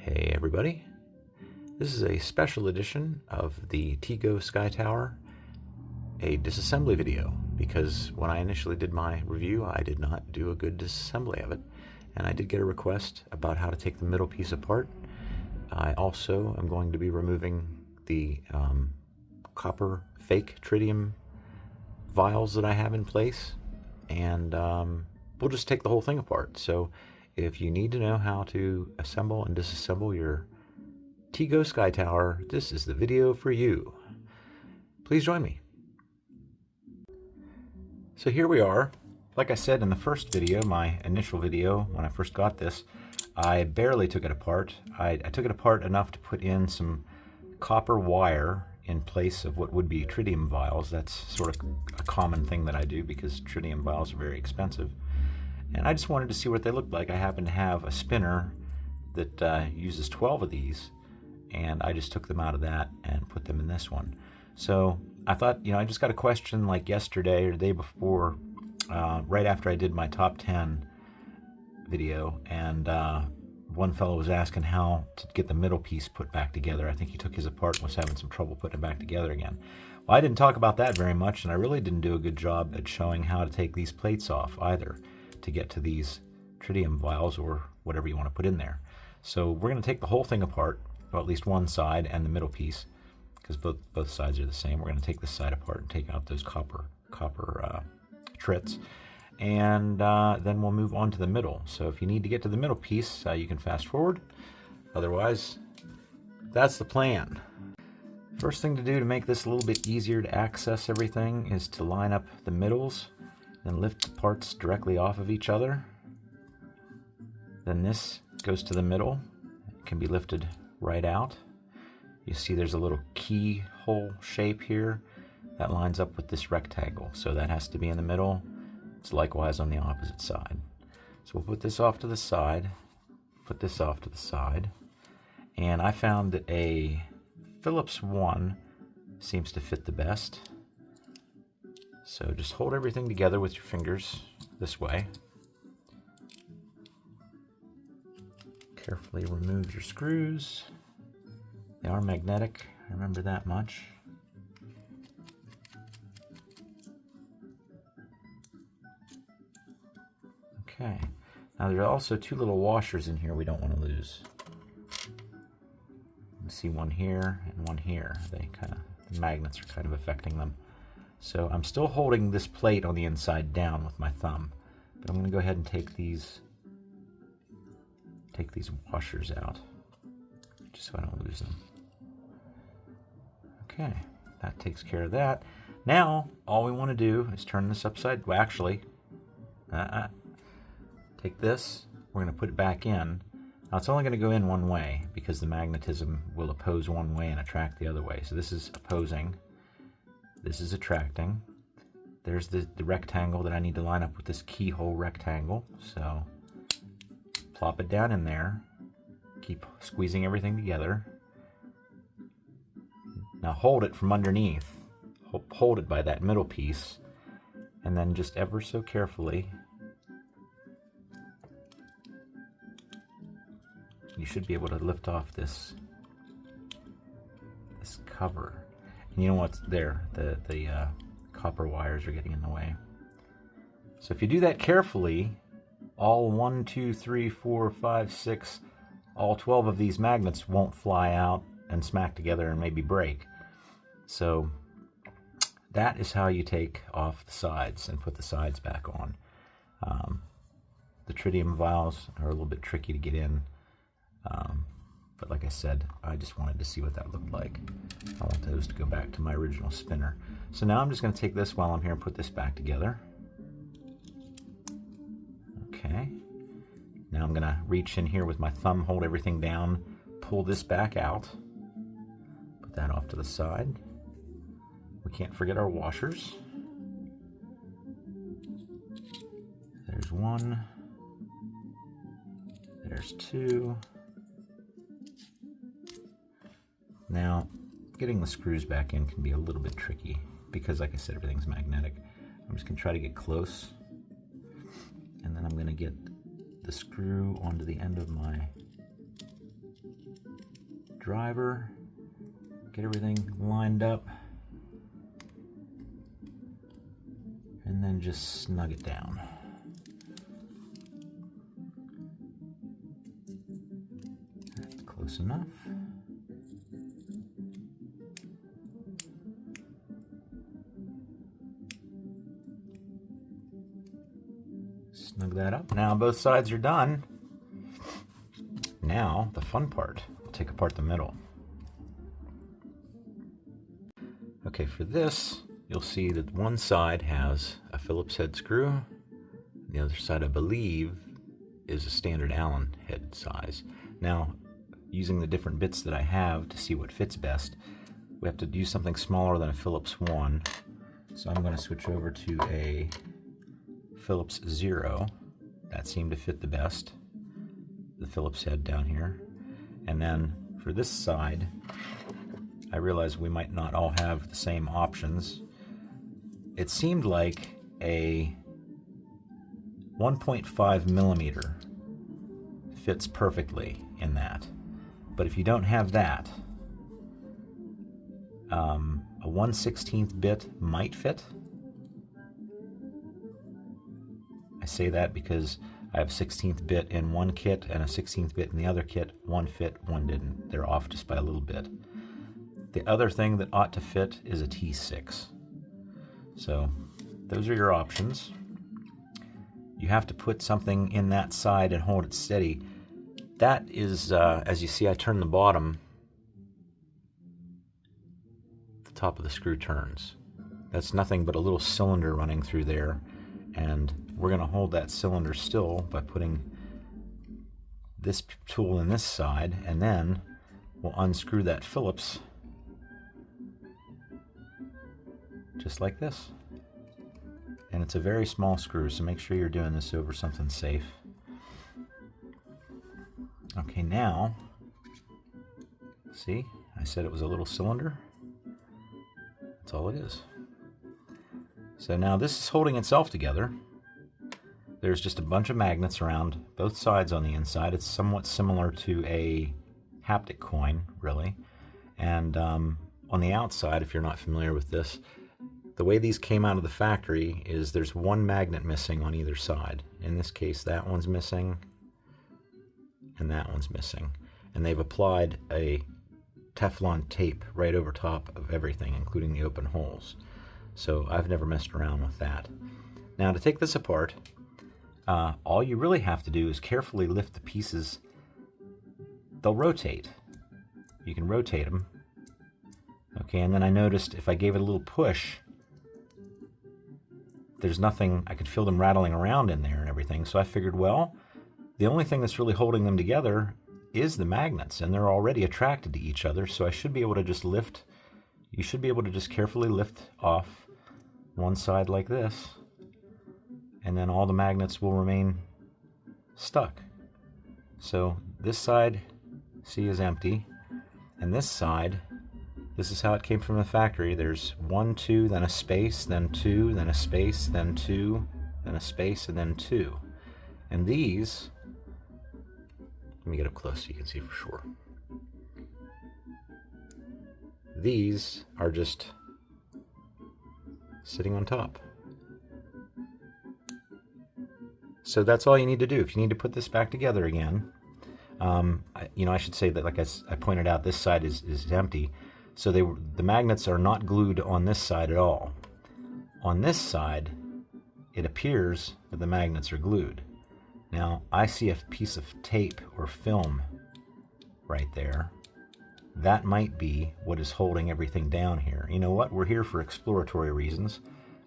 Hey everybody, this is a special edition of the TiGo Sky Tower, a disassembly video, because when I initially did my review I did not do a good disassembly of it, and I did get a request about how to take the middle piece apart. I also am going to be removing the copper fake tritium vials that I have in place, and we'll just take the whole thing apart. So if you need to know how to assemble and disassemble your TiGo Sky Tower, this is the video for you. Please join me. So here we are. Like I said in the first video, my initial video, when I first got this, I barely took it apart. I took it apart enough to put in some copper wire in place of what would be tritium vials. That's sort of a common thing that I do because tritium vials are very expensive. And I just wanted to see what they looked like. I happen to have a spinner that uses 12 of these, and I just took them out of that and put them in this one. So I thought, I just got a question like yesterday or the day before, right after I did my top 10 video, and one fellow was asking how to get the middle piece put back together. I think he took his apart and was having some trouble putting it back together again. Well, I didn't talk about that very much, and I really didn't do a good job at showing how to take these plates off either to get to these tritium vials or whatever you want to put in there. So we're going to take the whole thing apart, or at least one side and the middle piece, because both sides are the same. We're going to take this side apart and take out those copper trits, and then we'll move on to the middle. So if you need to get to the middle piece, you can fast forward. Otherwise, that's the plan. First thing to do to make this a little bit easier to access everything is to line up the middles and lift the parts directly off of each other. Then this goes to the middle. It can be lifted right out. You see there's a little keyhole shape here that lines up with this rectangle, so that has to be in the middle. It's likewise on the opposite side. So we'll put this off to the side, put this off to the side, and I found that a Phillips 1 seems to fit the best. So just hold everything together with your fingers this way. Carefully remove your screws. They are magnetic, remember that much. Okay, now there are also two little washers in here we don't want to lose. You see one here and one here. The magnets are kind of affecting them. So I'm still holding this plate on the inside down with my thumb, but I'm going to go ahead and take these washers out, just so I don't lose them. Okay, that takes care of that. Now, all we want to do is turn this upside, well actually, take this, we're going to put it back in. Now it's only going to go in one way because the magnetism will oppose one way and attract the other way. So this is opposing, this is attracting. There's the rectangle that I need to line up with this keyhole rectangle. So plop it down in there, keep squeezing everything together. Now hold it from underneath, hold it by that middle piece, and then just ever so carefully, you should be able to lift off this cover. And you know what's there? The copper wires are getting in the way. So if you do that carefully, all 1, 2, 3, 4, 5, 6, all 12 of these magnets won't fly out and smack together and maybe break. So that is how you take off the sides and put the sides back on. The tritium vials are a little bit tricky to get in, but like I said, I just wanted to see what that looked like. I want those to go back to my original spinner. So now I'm just going to take this while I'm here and put this back together. Okay. Now I'm going to reach in here with my thumb, hold everything down, pull this back out, put that off to the side. We can't forget our washers. There's one, there's two. Now, getting the screws back in can be a little bit tricky because, like I said, everything's magnetic. I'm just going to try to get close, and then I'm going to get the screw onto the end of my driver, get everything lined up, and then just snug it down. That's close enough. Snug that up. Now both sides are done. Now the fun part, we'll take apart the middle. Okay, for this, you'll see that one side has a Phillips head screw. The other side, I believe, is a standard Allen head size. Now, using the different bits that I have to see what fits best, we have to use something smaller than a Phillips 1. So I'm going to switch over to a Phillips 0. That seemed to fit the best, the Phillips head down here. And then for this side, I realized we might not all have the same options. It seemed like a 1.5 millimeter fits perfectly in that. But if you don't have that, a 1/16 bit might fit. I say that because I have a 16th bit in one kit and a 16th bit in the other kit. One fit, one didn't. They're off just by a little bit. The other thing that ought to fit is a T6. So those are your options. You have to put something in that side and hold it steady. That is, as you see, I turn the bottom. The top of the screw turns. That's nothing but a little cylinder running through there, and we're going to hold that cylinder still by putting this tool in this side, and then we'll unscrew that Phillips just like this. And it's a very small screw, so make sure you're doing this over something safe. Okay, now, see, I said it was a little cylinder. That's all it is. So now this is holding itself together. There's just a bunch of magnets around both sides on the inside. It's somewhat similar to a haptic coin, really. And on the outside, if you're not familiar with this, the way these came out of the factory is there's one magnet missing on either side. In this case, that one's missing, and that one's missing. And they've applied a Teflon tape right over top of everything, including the open holes. So I've never messed around with that. Now to take this apart, all you really have to do is carefully lift the pieces. They'll rotate. You can rotate them. Okay, and then I noticed if I gave it a little push, there's nothing, I could feel them rattling around in there and everything. So I figured, well, the only thing that's really holding them together is the magnets, and they're already attracted to each other, so I should be able to just lift, you should be able to just carefully lift off one side like this, and then all the magnets will remain stuck. So this side, see, is empty, and this side, this is how it came from the factory. There's 1, 2, then a space, then 2, then a space, then 2, then a space, and then 2. And these, let me get up close so you can see for sure. These are just sitting on top. So that's all you need to do. If you need to put this back together again, I should say that, like I pointed out, this side is empty. So the magnets are not glued on this side at all. On this side, it appears that the magnets are glued. Now, I see a piece of tape or film right there. That might be what is holding everything down here. You know what? We're here for exploratory reasons.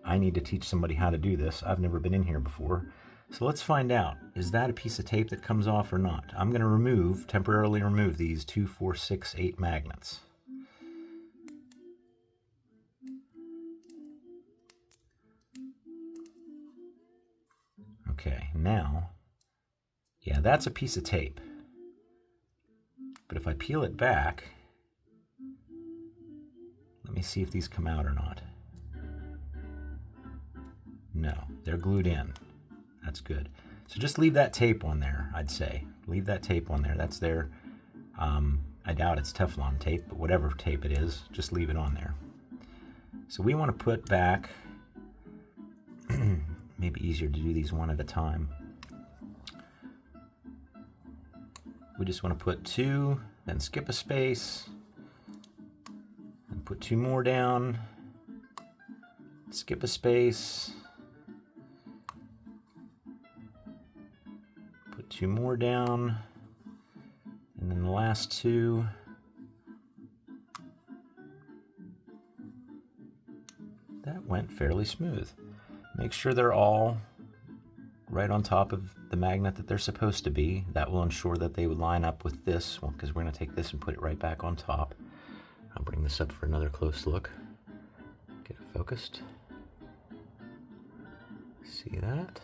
I need to teach somebody how to do this. I've never been in here before. So let's find out. Is that a piece of tape that comes off or not? I'm going to temporarily remove these 2, 4, 6, 8 magnets. Okay, now, yeah, that's a piece of tape. But if I peel it back, let me see if these come out or not. No, they're glued in. That's good. So just leave that tape on there, I'd say. Leave that tape on there. That's there. I doubt it's Teflon tape, but whatever tape it is, just leave it on there. So we want to put back, maybe easier to do these one at a time. We just want to put 2, then skip a space, and put 2 more down, skip a space, put 2 more down, and then the last 2. That went fairly smooth. Make sure they're all right on top of the magnet that they're supposed to be. That will ensure that they would line up with this one, because we're going to take this and put it right back on top. I'll bring this up for another close look. Get it focused. See that?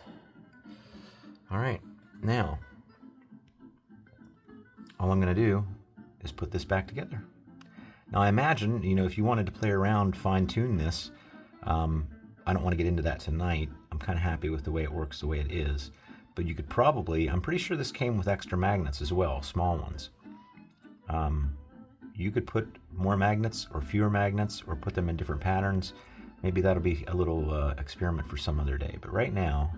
All right, now all I'm going to do is put this back together. Now I imagine, you know, if you wanted to play around, fine-tune this, I don't want to get into that tonight. I'm kind of happy with the way it works, the way it is. But you could probably, I'm pretty sure this came with extra magnets as well, small ones. You could put more magnets or fewer magnets or put them in different patterns. Maybe that'll be a little experiment for some other day. But right now,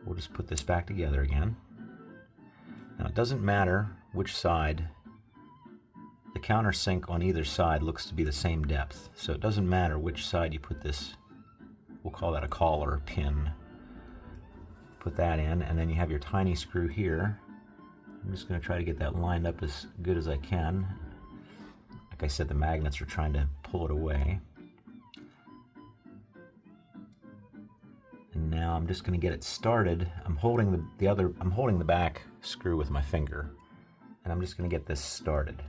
we'll just put this back together again. Now it doesn't matter which side. The countersink on either side looks to be the same depth. So it doesn't matter which side you put this, we'll call that a collar pin. Put that in, and then you have your tiny screw here. I'm just going to try to get that lined up as good as I can. Like I said, the magnets are trying to pull it away. And now I'm just going to get it started. I'm holding the back screw with my finger, and I'm just going to get this started.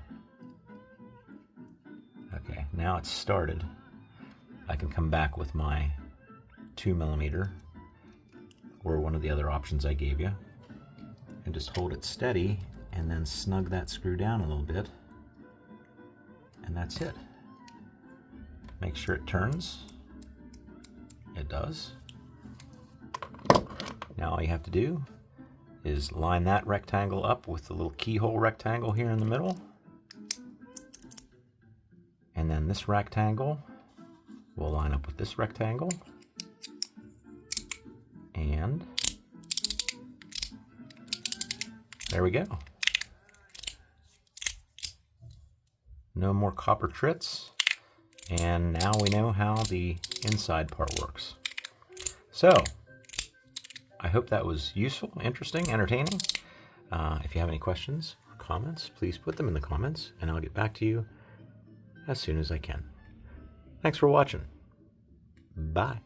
Okay, now it's started. I can come back with my 2mm or one of the other options I gave you, and just hold it steady and then snug that screw down a little bit, and that's it. Make sure it turns. It does. Now all you have to do is line that rectangle up with the little keyhole rectangle here in the middle, and then this rectangle will line up with this rectangle, and there we go. No more copper trits, and now we know how the inside part works. So I hope that was useful, interesting, entertaining. If you have any questions or comments, please put them in the comments, and I'll get back to you as soon as I can. Thanks for watching. Bye.